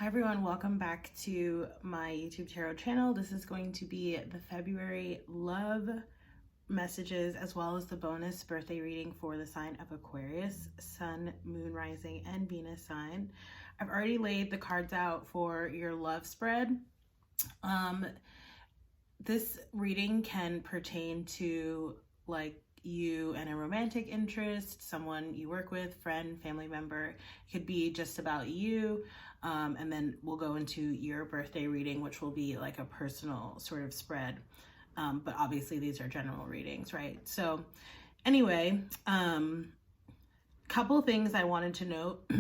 Hi everyone, welcome back to my YouTube tarot channel. This is going to be the February love messages as well as the bonus birthday reading for the sign of Aquarius, Sun, Moon, Rising, and Venus sign. I've already laid the cards out for your love spread. This reading can pertain to like you and a romantic interest, someone you work with, friend, family member. It could be just about you. And then we'll go into your birthday reading, which will be like a personal sort of spread. But obviously these are general readings, right? So anyway, couple things I wanted to note.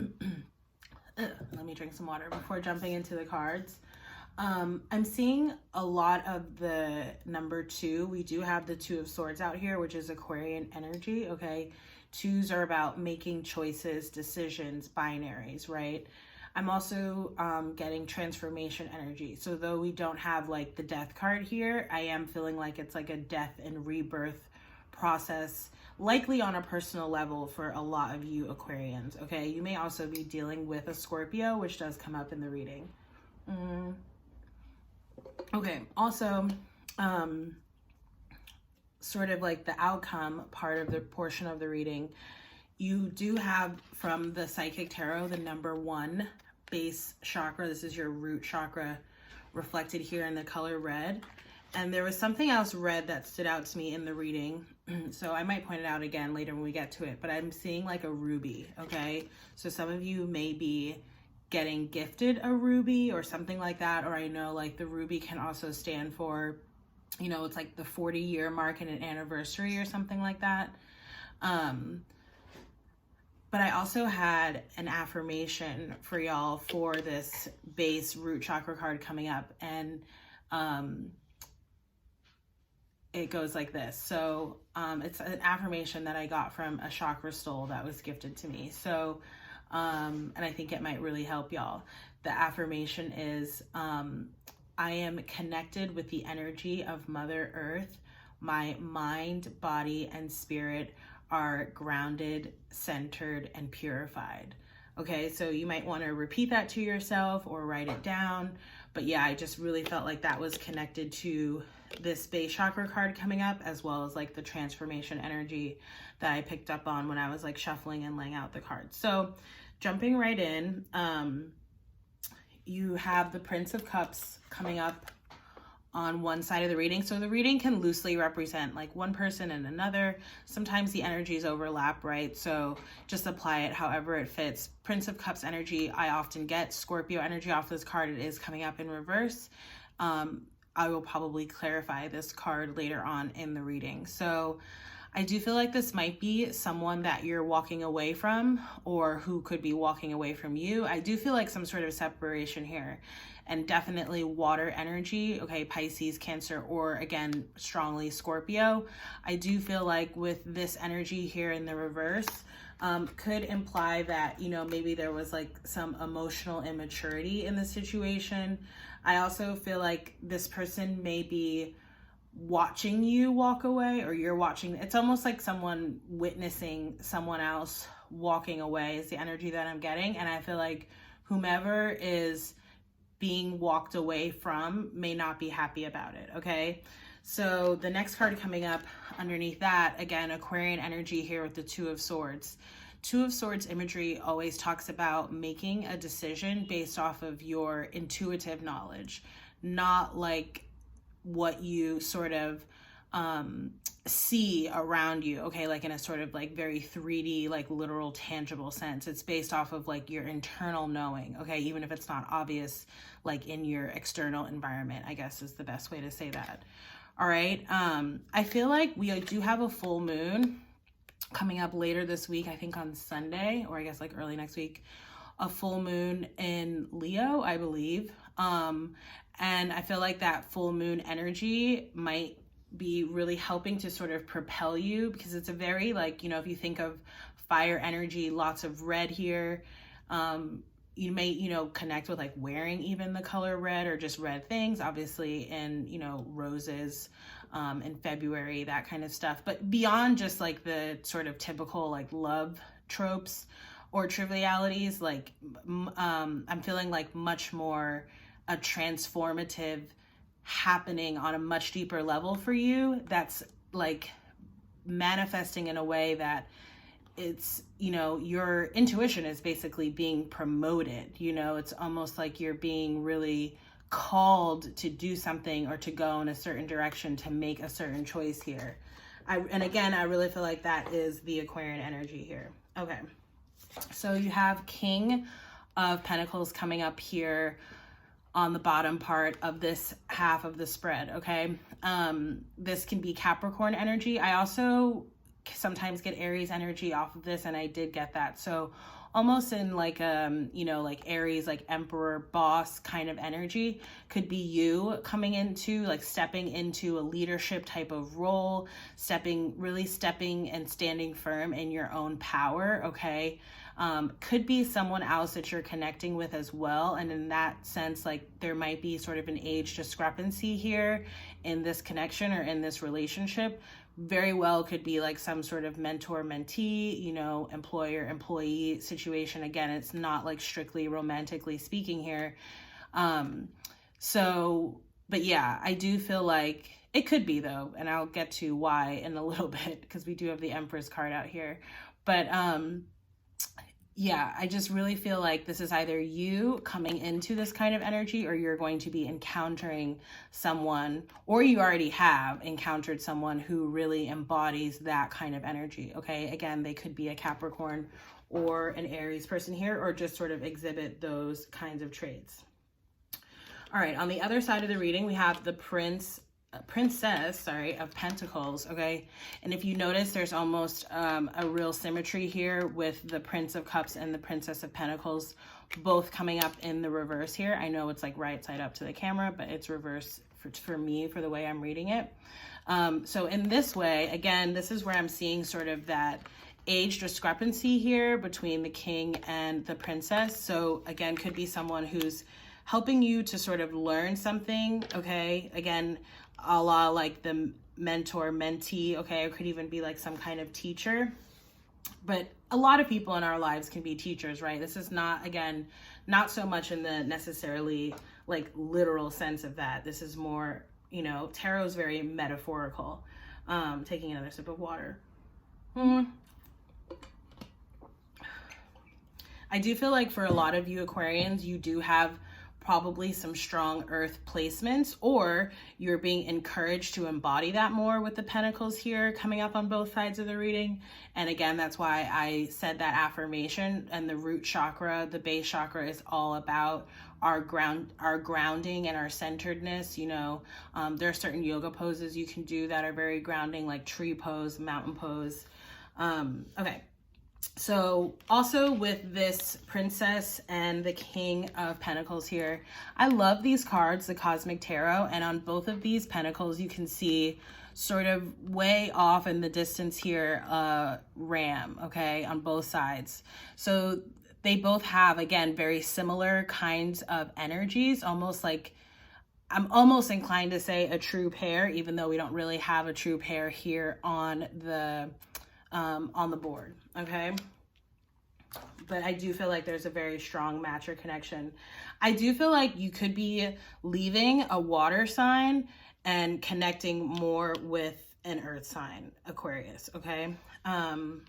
Let me drink some water before jumping into the cards. I'm seeing a lot of the number 2. We do have the 2 of Swords out here, which is Aquarian energy, okay? 2s are about making choices, decisions, binaries, right? I'm also getting transformation energy. So though we don't have like the death card here, I am feeling like it's like a death and rebirth process, likely on a personal level for a lot of you Aquarians, okay? You may also be dealing with a Scorpio, which does come up in the reading. Okay, also, sort of like the outcome part of the portion of the reading, you do have from the Psychic Tarot, the number 1 base chakra. This is your root chakra reflected here in the color red. And there was something else red that stood out to me in the reading. So I might point it out again later when we get to it, but I'm seeing like a ruby, okay? So some of you may be getting gifted a ruby or something like that. Or I know like the ruby can also stand for, you know, it's like the 40-year mark and an anniversary or something like that. But I also had an affirmation for y'all for this base root chakra card coming up. And it goes like this. So it's an affirmation that I got from a chakra stole that was gifted to me. So, and I think it might really help y'all. The affirmation is, I am connected with the energy of Mother Earth. My mind, body, and spirit are grounded, centered, and purified. Okay, so you might want to repeat that to yourself or write it down. But yeah, I just really felt like that was connected to this base chakra card coming up, as well as like the transformation energy that I picked up on when I was like shuffling and laying out the cards. So jumping right in, you have the Prince of Cups coming up on one side of the reading. So the reading can loosely represent like one person and another. Sometimes the energies overlap, right? So just apply it however it fits. Prince of Cups energy, I often get Scorpio energy off this card. It is coming up in reverse. I will probably clarify this card later on in the reading. So I do feel like this might be someone that you're walking away from or who could be walking away from you. I do feel like some sort of separation here, and definitely water energy. Okay, Pisces, Cancer, or again, strongly Scorpio. I do feel like with this energy here in the reverse, could imply that, you know, maybe there was like some emotional immaturity in the situation. I also feel like this person may be watching you walk away, or you're watching. It's almost like someone witnessing someone else walking away is the energy that I'm getting. And I feel like whomever is being walked away from may not be happy about it, okay? So the next card coming up underneath that, again, Aquarian energy here with the 2 of Swords. 2 of Swords imagery always talks about making a decision based off of your intuitive knowledge, not like what you sort of see around you, okay, like in a sort of like very 3D, like literal tangible sense. It's based off of like your internal knowing, okay, even if it's not obvious like in your external environment, I guess is the best way to say that. All right, I feel like we do have a full moon coming up later this week, I think on Sunday, or I guess like early next week, a full moon in Leo, I believe. And I feel like that full moon energy might be really helping to sort of propel you, because it's a very like, you know, if you think of fire energy, lots of red here, you may, you know, connect with like wearing even the color red or just red things, obviously, in, you know, roses in February, that kind of stuff. But beyond just like the sort of typical like love tropes, or trivialities. Like, I'm feeling like much more a transformative happening on a much deeper level for you. That's like manifesting in a way that it's, you know, your intuition is basically being promoted. You know, it's almost like you're being really called to do something or to go in a certain direction, to make a certain choice here. And again, I really feel like that is the Aquarian energy here. Okay. So you have King of Pentacles coming up here on the bottom part of this half of the spread, okay? This can be Capricorn energy. I also sometimes get Aries energy off of this, and I did get that. So almost in like, you know, like Aries, like Emperor, boss kind of energy could be you coming into, like stepping into a leadership type of role, really stepping and standing firm in your own power, okay? Could be someone else that you're connecting with as well. And in that sense, like there might be sort of an age discrepancy here in this connection or in this relationship. Very well could be like some sort of mentor-mentee, you know, employer-employee situation. Again, it's not like strictly romantically speaking here. But yeah, I do feel like it could be though, and I'll get to why in a little bit because we do have the Empress card out here. But yeah, I just really feel like this is either you coming into this kind of energy, or you're going to be encountering someone, or you already have encountered someone who really embodies that kind of energy, okay? Again, they could be a Capricorn or an Aries person here, or just sort of exhibit those kinds of traits. All right, on the other side of the reading, we have the Princess of Pentacles, okay? And if you notice, there's almost a real symmetry here with the Prince of Cups and the Princess of Pentacles both coming up in the reverse here. I know it's like right side up to the camera, but it's reverse for me, for the way I'm reading it. So in this way, again, this is where I'm seeing sort of that age discrepancy here between the King and the Princess. So again, could be someone who's helping you to sort of learn something, okay? Again, a la like the mentor-mentee, okay? It could even be like some kind of teacher. But a lot of people in our lives can be teachers, right? This is not, again, not so much in the necessarily like literal sense of that. This is more, you know, tarot is very metaphorical. Taking another sip of water. I do feel like for a lot of you Aquarians, you do have probably some strong earth placements, or you're being encouraged to embody that more with the pentacles here coming up on both sides of the reading. And again, that's why I said that affirmation. And the root chakra, the base chakra, is all about our grounding and our centeredness. You know, there are certain yoga poses you can do that are very grounding, like tree pose, mountain pose. Okay. So also with this Princess and the King of Pentacles here, I love these cards, the Cosmic Tarot, and on both of these pentacles you can see sort of way off in the distance here, ram, okay, on both sides. So they both have, again, very similar kinds of energies, almost like, I'm almost inclined to say a true pair, even though we don't really have a true pair here on the board, okay? But I do feel like there's a very strong match or connection. I do feel like you could be leaving a water sign and connecting more with an earth sign, Aquarius, okay?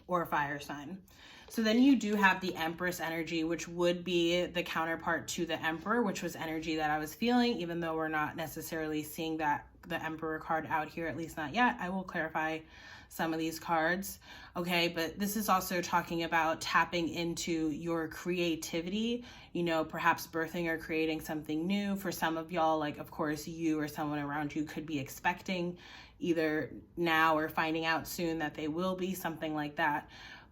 Or a fire sign. So then you do have the Empress energy, which would be the counterpart to the Emperor, which was energy that I was feeling, even though we're not necessarily seeing that the Emperor card out here, at least not yet. I will clarify some of these cards, okay? But this is also talking about tapping into your creativity, you know, perhaps birthing or creating something new. For some of y'all, like, of course, you or someone around you could be expecting either now or finding out soon that they will be, something like that.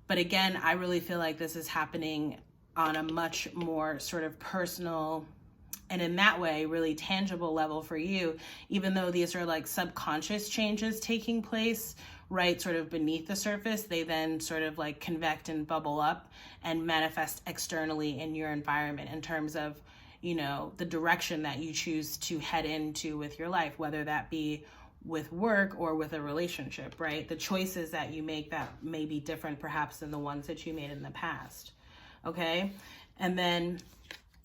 But again, I really feel like this is happening on a much more sort of personal and in that way really tangible level for you, even though these are like subconscious changes taking place, right, sort of beneath the surface. They then sort of like convect and bubble up and manifest externally in your environment in terms of, you know, the direction that you choose to head into with your life, whether that be with work or with a relationship, right? The choices that you make that may be different perhaps than the ones that you made in the past. okay? And then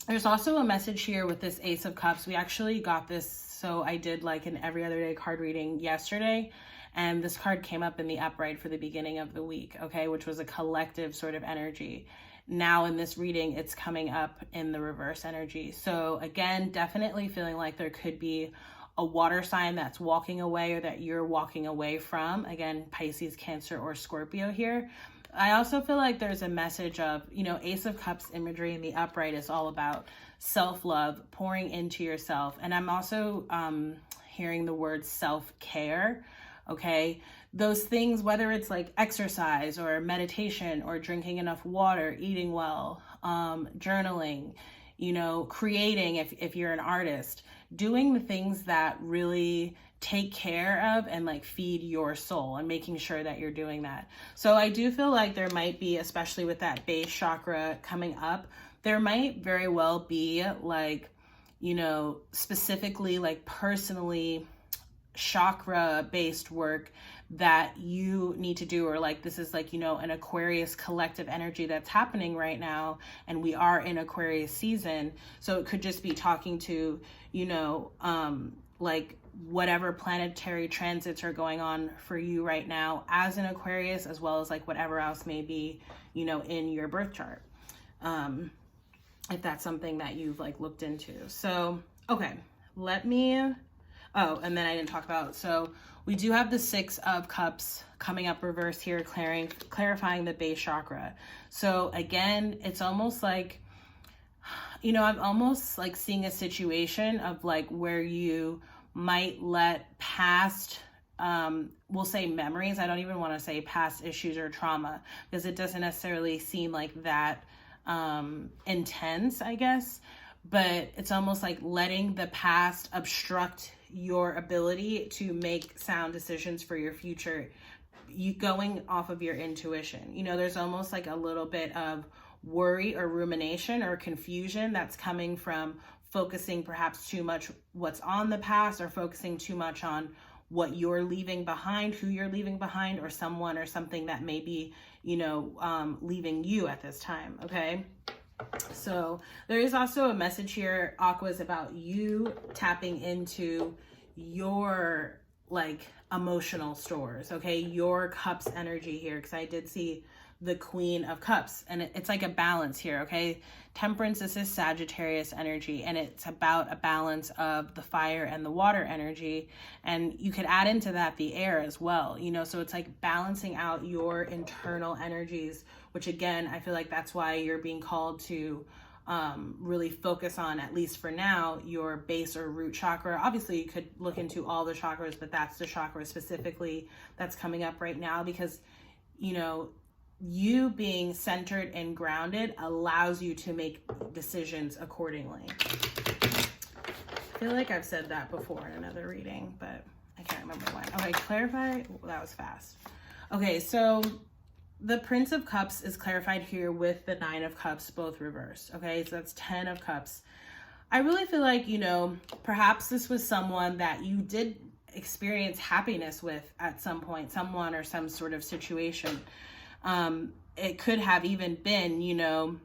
there's also a message here with this Ace of Cups. We actually got this, so I did like an every other day card reading yesterday, and this card came up in the upright for the beginning of the week, okay, which was a collective sort of energy. Now in this reading, it's coming up in the reverse energy. So again, definitely feeling like there could be a water sign that's walking away or that you're walking away from. Again, Pisces, Cancer, or Scorpio here. I also feel like there's a message of, you know, Ace of Cups imagery in the upright is all about self-love, pouring into yourself. And I'm also hearing the word self-care, okay? Those things, whether it's like exercise or meditation or drinking enough water, eating well, journaling, you know, creating if you're an artist, doing the things that really take care of and like feed your soul, and making sure that you're doing that. So I do feel like there might be, especially with that base chakra coming up, there might very well be like, you know, specifically like personally chakra based work that you need to do, or like this is like, you know, an Aquarius collective energy that's happening right now, and we are in Aquarius season. So it could just be talking to, you know, like whatever planetary transits are going on for you right now as an Aquarius, as well as like whatever else may be, you know, in your birth chart, if that's something that you've like looked into. So okay, let me, oh, and then I didn't talk about, so we do have the Six of Cups coming up reverse here, clarifying the base chakra. So again, it's almost like, you know, I'm almost like seeing a situation of like where you might let past, we'll say memories. I don't even want to say past issues or trauma, because it doesn't necessarily seem like that intense, I guess. But it's almost like letting the past obstruct your ability to make sound decisions for your future, you going off of your intuition. You know, there's almost like a little bit of worry or rumination or confusion that's coming from focusing perhaps too much what's on the past, or focusing too much on what you're leaving behind, who you're leaving behind, or someone or something that may be, you know, leaving you at this time, okay? So there is also a message here, Aquas, about you tapping into your like emotional stores, okay? Your cups energy here, because I did see the Queen of Cups, and it's like a balance here, okay? Temperance, this is Sagittarius energy, and it's about a balance of the fire and the water energy, and you could add into that the air as well, you know? So it's like balancing out your internal energies, which again, I feel like that's why you're being called to really focus on, at least for now, your base or root chakra. Obviously, you could look into all the chakras, but that's the chakra specifically that's coming up right now, because, you know, you being centered and grounded allows you to make decisions accordingly. I feel like I've said that before in another reading, but I can't remember when. Okay, clarify. That was fast. Okay, so the Prince of Cups is clarified here with the Nine of Cups, both reversed. Okay, so that's 10 of Cups. I really feel like, you know, perhaps this was someone that you did experience happiness with at some point, someone or some sort of situation. It could have even been, you know,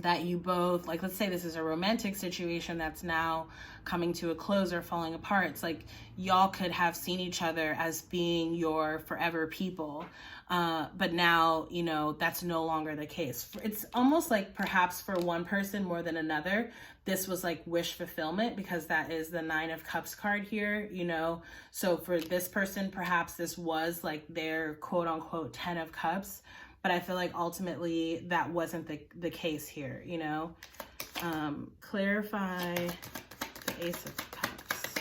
that you both, like, let's say this is a romantic situation that's now coming to a close or falling apart. It's like y'all could have seen each other as being your forever people. But now, you know, that's no longer the case. It's almost like perhaps for one person more than another, this was like wish fulfillment, because that is the Nine of Cups card here, you know? So for this person, perhaps this was like their quote unquote 10 of Cups, but I feel like ultimately that wasn't the case here, you know? Clarify the Ace of Cups.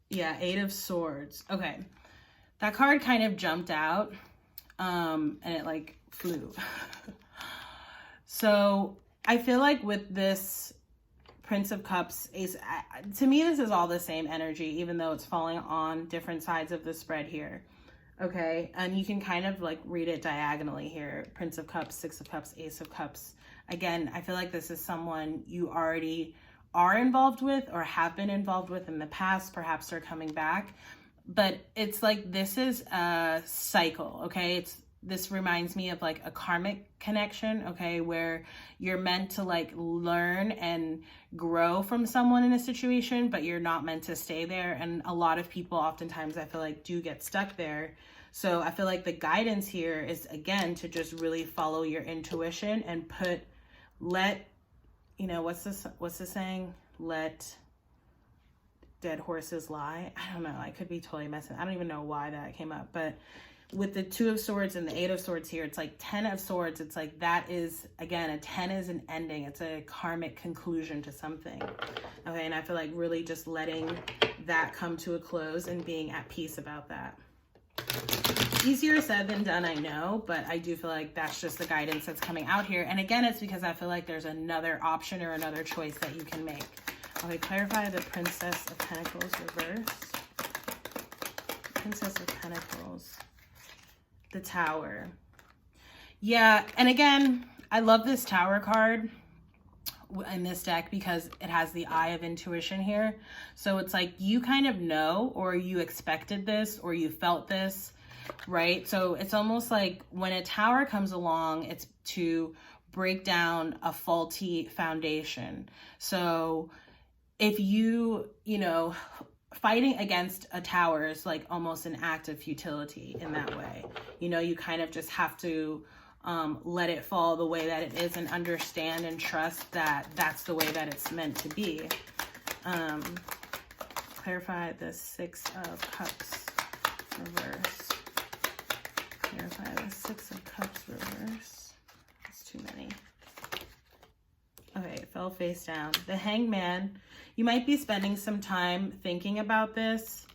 Yeah, Eight of Swords. Okay. That card kind of jumped out, and it like flew. So I feel like with this Prince of Cups, Ace, to me, this is all the same energy, even though it's falling on different sides of the spread here. Okay. And you can kind of like read it diagonally here. Prince of Cups, Six of Cups, Ace of Cups. Again, I feel like this is someone you already are involved with or have been involved with in the past. Perhaps they're coming back, but it's like this is a cycle, okay? This reminds me of like a karmic connection, okay, where you're meant to like learn and grow from someone in a situation, but you're not meant to stay there. And a lot of people oftentimes, I feel like, do get stuck there. So I feel like the guidance here is, again, to just really follow your intuition and what's the saying? Let dead horses lie. I don't know. I could be totally messing. I don't even know why that came up, but with the 2 of Swords and the 8 of Swords here, it's like 10 of Swords. It's like that is, again, a 10 is an ending. It's a karmic conclusion to something. Okay, and I feel like really just letting that come to a close and being at peace about that. Easier said than done, I know, but I do feel like that's just the guidance that's coming out here. And again, it's because I feel like there's another option or another choice that you can make. Okay, clarify the Princess of Pentacles reverse. Princess of Pentacles. The Tower. Yeah, and again, I love this Tower card in this deck because it has the Eye of Intuition here. So it's like you kind of know, or you expected this, or you felt this, right? So it's almost like when a tower comes along, it's to break down a faulty foundation. So if you know, fighting against a tower is like almost an act of futility in that way. You know, you kind of just have to let it fall the way that it is and understand and trust that that's the way that it's meant to be. Clarify the 6 of Cups reverse. Clarify the 6 of Cups reverse. That's too many. Okay, it fell face down. The Hangman. You might be spending some time thinking about this.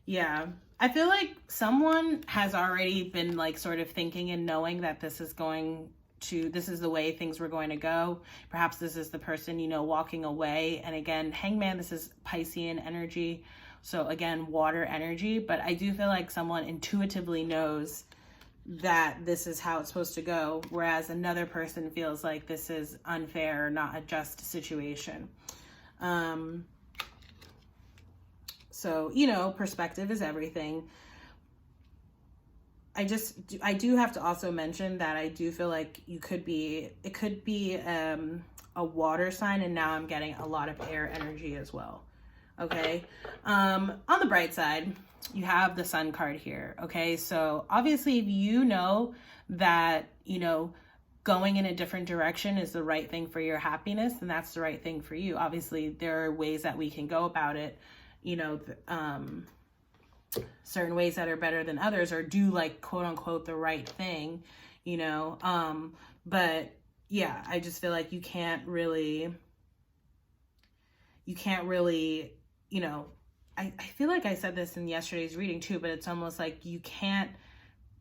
Yeah. I feel like someone has already been like sort of thinking and knowing that this is the way things were going to go. Perhaps this is the person, you know, walking away. And again, Hangman, this is Piscean energy. So again, water energy. But I do feel like someone intuitively knows that this is how it's supposed to go. Whereas another person feels like this is unfair or not a just situation. So, you know, perspective is everything. I do have to also mention that I do feel like it could be a water sign, and now I'm getting a lot of air energy as well. Okay. On the bright side, you have the Sun card here. Okay. So obviously if you know that, you know, going in a different direction is the right thing for your happiness, then that's the right thing for you. Obviously there are ways that we can go about it, you know, certain ways that are better than others, or do like quote unquote the right thing, you know. But yeah, I just feel like you can't really, you know, I feel like I said this in yesterday's reading too, but it's almost like you can't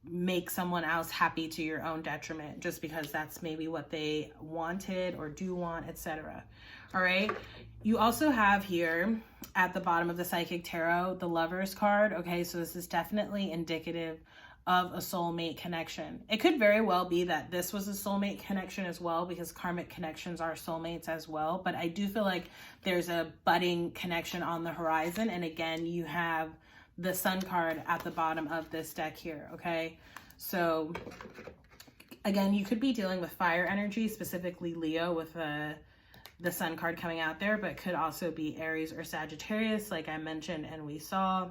make someone else happy to your own detriment just because that's maybe what they wanted or do want, etc. All right. You also have here at the bottom of the Psychic Tarot, the Lovers card. Okay. So this is definitely indicative of a soulmate connection. It could very well be that this was a soulmate connection as well, because karmic connections are soulmates as well. But I do feel like there's a budding connection on the horizon. And again, you have the Sun card at the bottom of this deck here. Okay. So again, you could be dealing with fire energy, specifically Leo, with the Sun card coming out there, but could also be Aries or Sagittarius, like I mentioned and we saw.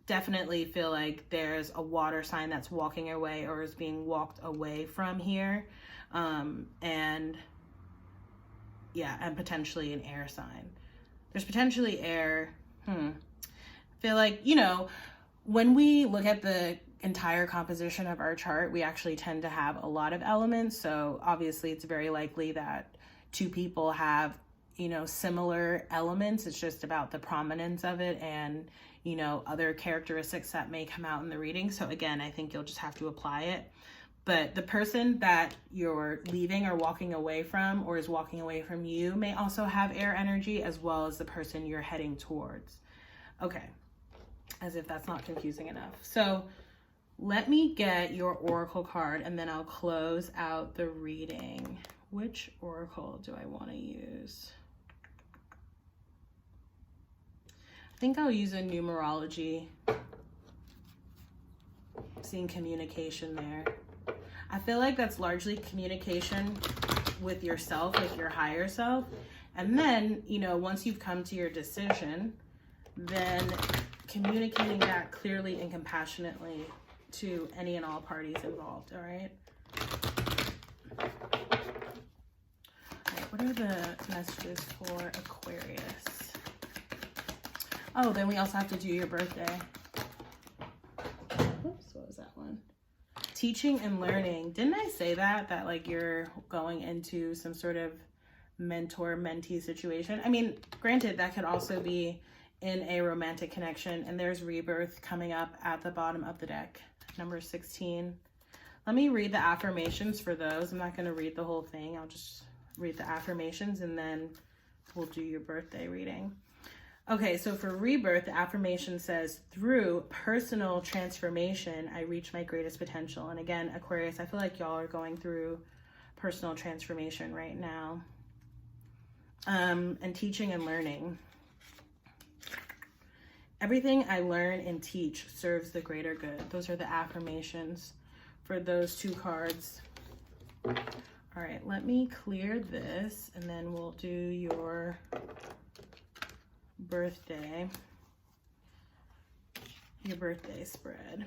Definitely feel like there's a water sign that's walking away or is being walked away from here. And yeah, and potentially an air sign. There's potentially air. Feel like, you know, when we look at the entire composition of our chart, we actually tend to have a lot of elements. So obviously it's very likely that two people have, you know, similar elements. It's just about the prominence of it and, you know, other characteristics that may come out in the reading. So again, I think you'll just have to apply it. But the person that you're leaving or walking away from, or is walking away from you, may also have air energy, as well as the person you're heading towards. Okay. As if that's not confusing enough. So let me get your oracle card and then I'll close out the reading. Which oracle do I want to use? think I'll use a numerology. Seeing communication there. I feel like that's largely communication with yourself, with your higher self. And then, you know, once you've come to your decision, then communicating that clearly and compassionately to any and all parties involved, all right? All right, what are the messages for Aquarius? Oh, then we also have to do your birthday. Oops, what was that one? Teaching and learning. Didn't I say that like you're going into some sort of mentor-mentee situation? I mean, granted, that could also be in a romantic connection, and there's rebirth coming up at the bottom of the deck, number 16. Let me read the affirmations for those. I'm not going to read the whole thing. I'll just read the affirmations and then we'll do your birthday reading. Okay, so for rebirth, the affirmation says, through personal transformation, I reach my greatest potential. And again, Aquarius, I feel like y'all are going through personal transformation right now. And teaching and learning. Everything I learn and teach serves the greater good. Those are the affirmations for those two cards. All right, let me clear this and then we'll do your birthday spread.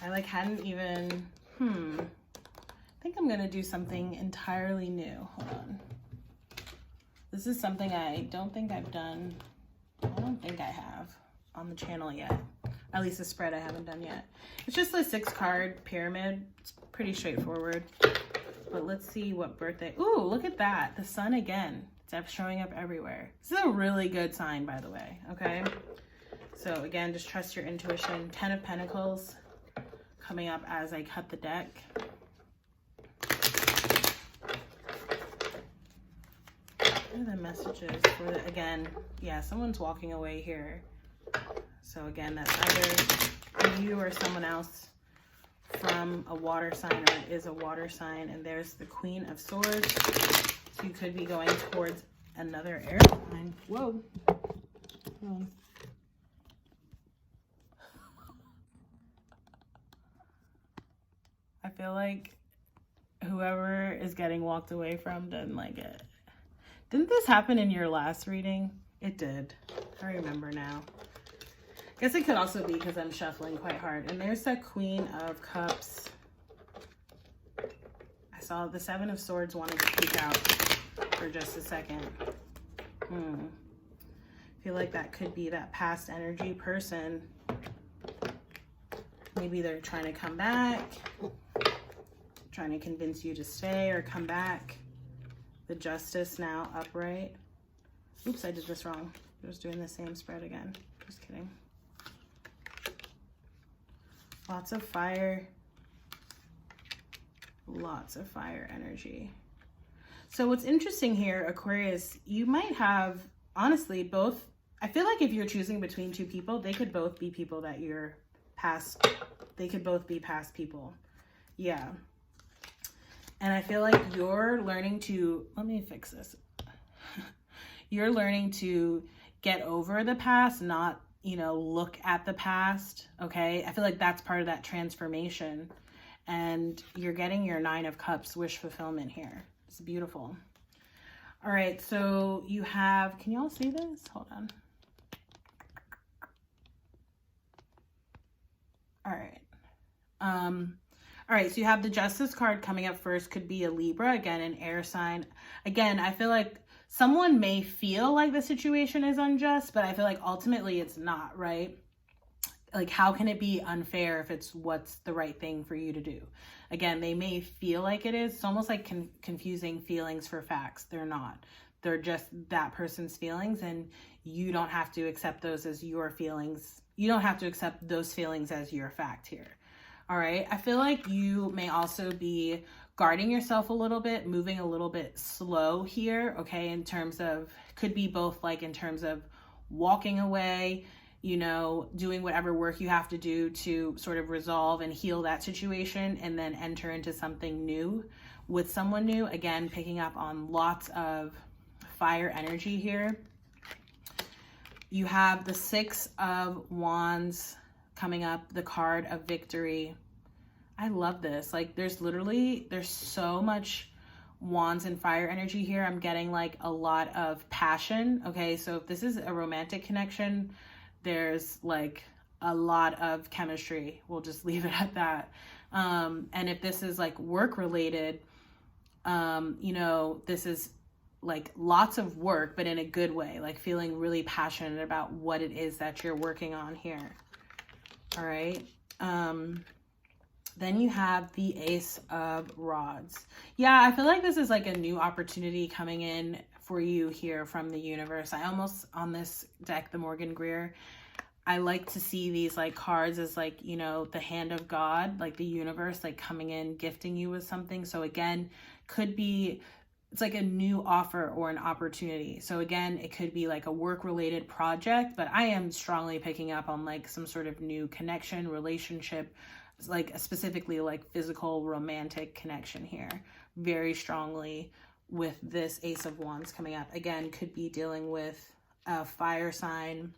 I like hadn't even, I think I'm gonna do something entirely new. Hold on. This is something I don't think I've done. I don't think I have on the channel yet. At least the spread I haven't done yet. It's just a 6-card pyramid. It's pretty straightforward. But let's see what birthday. Ooh, look at that. The sun again. It's showing up everywhere. This is a really good sign, by the way. Okay. So again, just trust your intuition. 10 of Pentacles coming up as I cut the deck. What are the messages for the, again, yeah, someone's walking away here. So again, that's either you or someone else from a water sign, or it is a water sign. And there's the Queen of Swords. So you could be going towards another air sign. Whoa. I feel like whoever is getting walked away from doesn't like it. Didn't this happen in your last reading? It did. I remember now. I guess it could also be because I'm shuffling quite hard. And there's that Queen of Cups. I saw the 7 of Swords wanted to peek out for just a second. I feel like that could be that past energy person. Maybe they're trying to come back, trying to convince you to stay or come back. The Justice now upright. Oops, I did this wrong. I was doing the same spread again. Just kidding. Lots of fire. Lots of fire energy. So what's interesting here, Aquarius, you might have, honestly, both. I feel like if you're choosing between two people, they could both be people that you're past. They could both be past people. Yeah. And I feel like you're learning to, let me fix this. You're learning to get over the past, not, you know, look at the past. Okay. I feel like that's part of that transformation. And you're getting your 9 of Cups wish fulfillment here. It's beautiful. All right. So you have, can you all see this? Hold on. All right. All right, so you have the Justice card coming up first. Could be a Libra, again, an air sign. Again, I feel like someone may feel like the situation is unjust, but I feel like ultimately it's not, right? Like, how can it be unfair if it's what's the right thing for you to do? Again, they may feel like it is. It's almost like confusing feelings for facts. They're not. They're just that person's feelings, and you don't have to accept those as your feelings. You don't have to accept those feelings as your fact here. All right. I feel like you may also be guarding yourself a little bit, moving a little bit slow here, okay, in terms of, could be both like in terms of walking away, you know, doing whatever work you have to do to sort of resolve and heal that situation, and then enter into something new with someone new. Again, picking up on lots of fire energy here. You have the Six of Wands coming up, the card of victory. I love this. Like there's so much wands and fire energy here. I'm getting like a lot of passion. Okay, so if this is a romantic connection, there's like a lot of chemistry. We'll just leave it at that. And if this is like work related, you know, this is like lots of work, but in a good way, like feeling really passionate about what it is that you're working on here. All right. Then you have the Ace of Rods. Yeah, I feel like this is like a new opportunity coming in for you here from the universe. I almost, on this deck, the Morgan Greer, I like to see these like cards as like, you know, the hand of God, like the universe, like coming in, gifting you with something. So again, could be, it's like a new offer or an opportunity. So again, it could be like a work-related project, but I am strongly picking up on like some sort of new connection, relationship, like specifically like physical romantic connection here, very strongly with this Ace of Wands coming up. Again, could be dealing with a fire sign,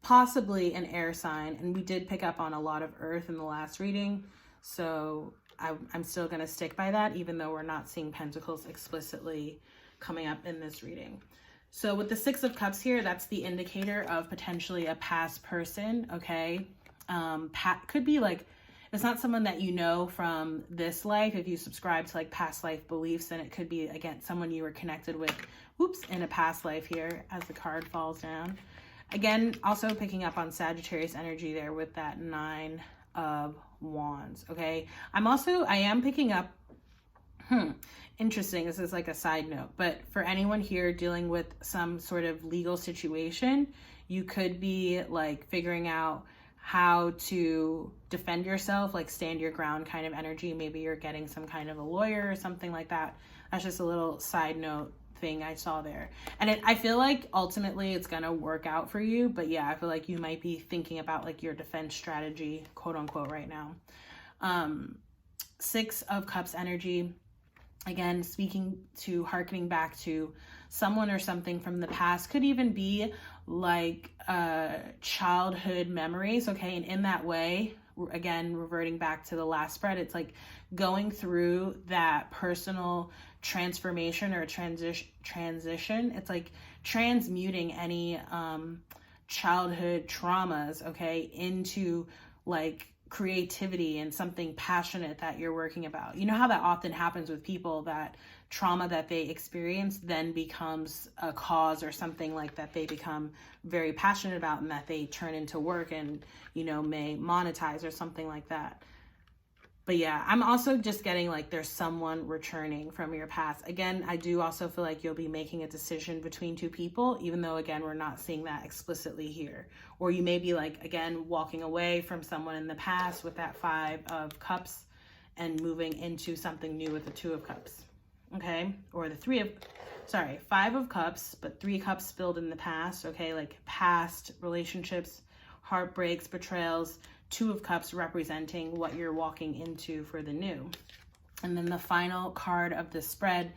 possibly an air sign, and we did pick up on a lot of earth in the last reading, so I'm still going to stick by that, even though we're not seeing pentacles explicitly coming up in this reading. So with the Six of Cups here, that's the indicator of potentially a past person, okay? Could be like, it's not someone that you know from this life. If you subscribe to like past life beliefs, then it could be, again, someone you were connected with, in a past life here as the card falls down. Again, also picking up on Sagittarius energy there with that Nine of Wands, okay? I am picking up, interesting, this is like a side note, but for anyone here dealing with some sort of legal situation, you could be like figuring out how to defend yourself, like stand your ground kind of energy. Maybe you're getting some kind of a lawyer or something like that. That's just a little side note thing I saw there. And I feel like ultimately it's gonna work out for you, but yeah, I feel like you might be thinking about like your defense strategy, quote unquote, right now. Six of Cups energy, again, harkening back to someone or something from the past, could even be like childhood memories, okay? And in that way, again, reverting back to the last spread, it's like going through that personal transformation or transition. It's like transmuting any childhood traumas, okay, into like creativity and something passionate that you're working about. You know how that often happens with people, that trauma that they experience then becomes a cause or something like that they become very passionate about and that they turn into work and, you know, may monetize or something like that. But yeah, I'm also just getting like there's someone returning from your past. Again, I do also feel like you'll be making a decision between two people, even though, again, we're not seeing that explicitly here. Or you may be like, again, walking away from someone in the past with that Five of Cups and moving into something new with the Two of Cups, okay? Or the Five of Cups, but 3 cups spilled in the past, okay? Like past relationships, heartbreaks, betrayals, Two of Cups representing what you're walking into for the new. And then the final card of the spread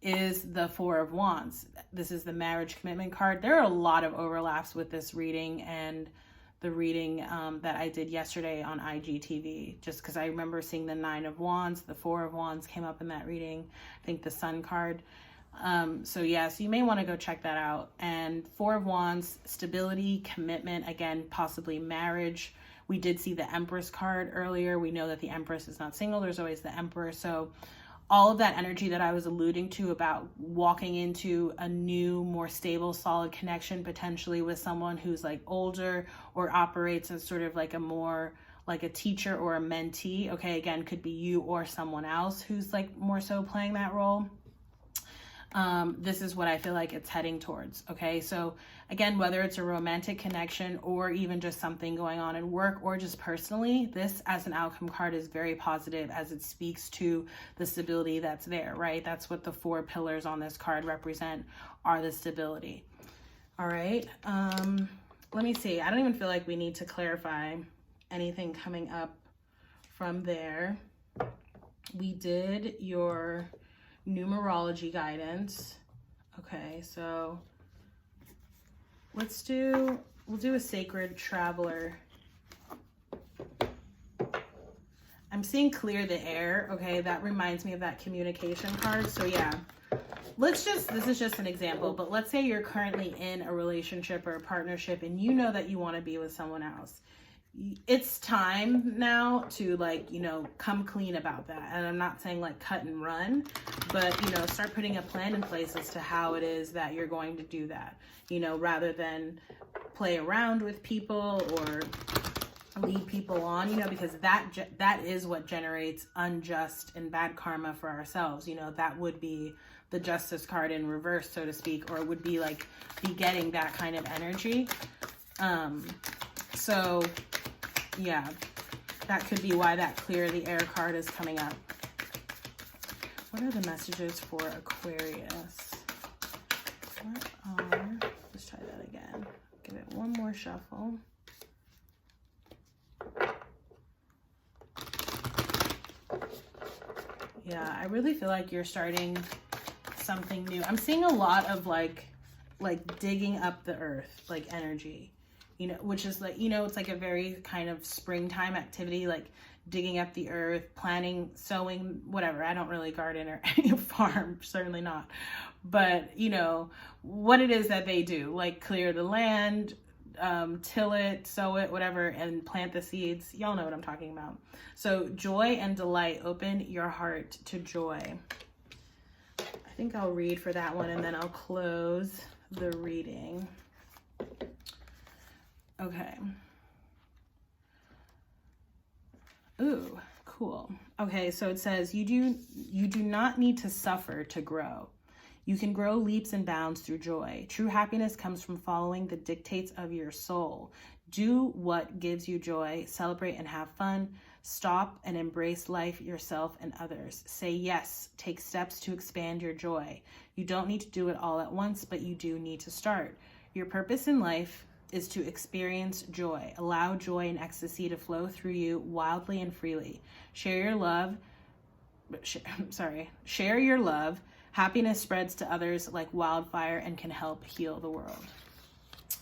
is the Four of Wands. This is the marriage commitment card. There are a lot of overlaps with this reading and the reading that I did yesterday on IGTV, just because I remember seeing the Nine of Wands, the Four of Wands came up in that reading, I think the Sun card. So you may want to go check that out. And Four of Wands, stability, commitment, again, possibly marriage. We did see the Empress card earlier. We know that the Empress is not single. There's always the Emperor. So all of that energy that I was alluding to about walking into a new, more stable, solid connection, potentially with someone who's like older or operates as sort of like a more like a teacher or a mentee. Okay, again, could be you or someone else who's like more so playing that role. this is what I feel like it's heading towards. Okay, so again, whether it's a romantic connection or even just something going on in work or just personally, this as an outcome card is very positive, as it speaks to the stability that's there, right? That's what the 4 pillars on this card represent, are the stability. All right, let me see. I don't even feel like we need to clarify anything coming up from there. We did your numerology guidance. Okay, so we'll do a sacred traveler. I'm seeing clear the air. Okay, that reminds me of that communication card. So yeah, this is just an example, but let's say you're currently in a relationship or a partnership and you know that you want to be with someone else. It's time now to, like, you know, come clean about that. And I'm not saying like cut and run, but, you know, start putting a plan in place as to how it is that you're going to do that, you know, rather than play around with people or lead people on, you know, because that is what generates unjust and bad karma for ourselves. You know, that would be the Justice card in reverse, so to speak, or it would be like be getting that kind of energy. So yeah, that could be why that clear the air card is coming up. What are the messages for Aquarius? Let's try that again. Give it one more shuffle. Yeah, I really feel like you're starting something new. I'm seeing a lot of like digging up the earth, like energy, you know, which is like, you know, it's like a very kind of springtime activity, like digging up the earth, planting, sowing, whatever. I don't really garden or farm, certainly not. But, you know, what it is that they do, like clear the land, till it, sow it, whatever, and plant the seeds. Y'all know what I'm talking about. So joy and delight, open your heart to joy. I think I'll read for that one and then I'll close the reading. Okay. Ooh, cool. Okay, so it says you do not need to suffer to grow. You can grow leaps and bounds through joy. True happiness comes from following the dictates of your soul. Do what gives you joy, celebrate and have fun. Stop and embrace life, yourself, and others. Say yes, take steps to expand your joy. You don't need to do it all at once, but you do need to start. Your purpose in life is to experience joy. Allow joy and ecstasy to flow through you wildly and freely. Share your love. Happiness spreads to others like wildfire and can help heal the world.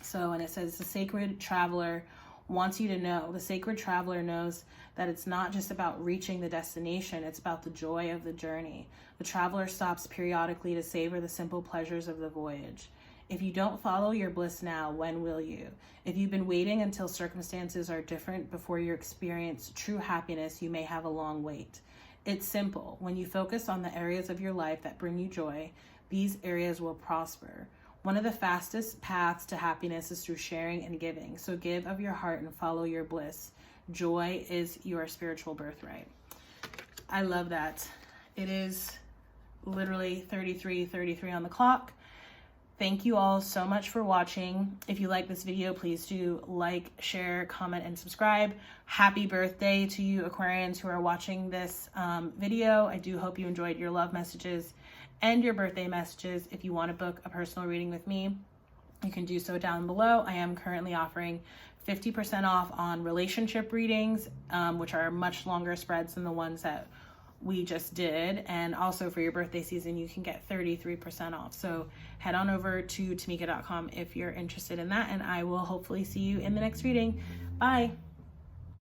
So, and it says the sacred traveler wants you to know, the sacred traveler knows that it's not just about reaching the destination, it's about the joy of the journey. The traveler stops periodically to savor the simple pleasures of the voyage. If you don't follow your bliss now, when will you? If you've been waiting until circumstances are different before you experience true happiness, you may have a long wait. It's simple. When you focus on the areas of your life that bring you joy, these areas will prosper. One of the fastest paths to happiness is through sharing and giving. So give of your heart and follow your bliss. Joy is your spiritual birthright. I love that. It is literally 33:33 on the clock. Thank you all so much for watching. If you like this video, please do like, share, comment, and subscribe. Happy birthday to you Aquarians who are watching this video. I do hope you enjoyed your love messages and your birthday messages. If you want to book a personal reading with me, you can do so down below. I am currently offering 50% off on relationship readings, which are much longer spreads than the ones that we just did. And also for your birthday season, you can get 33% off. So head on over to tamika.com if you're interested in that, and I will hopefully see you in the next reading. Bye.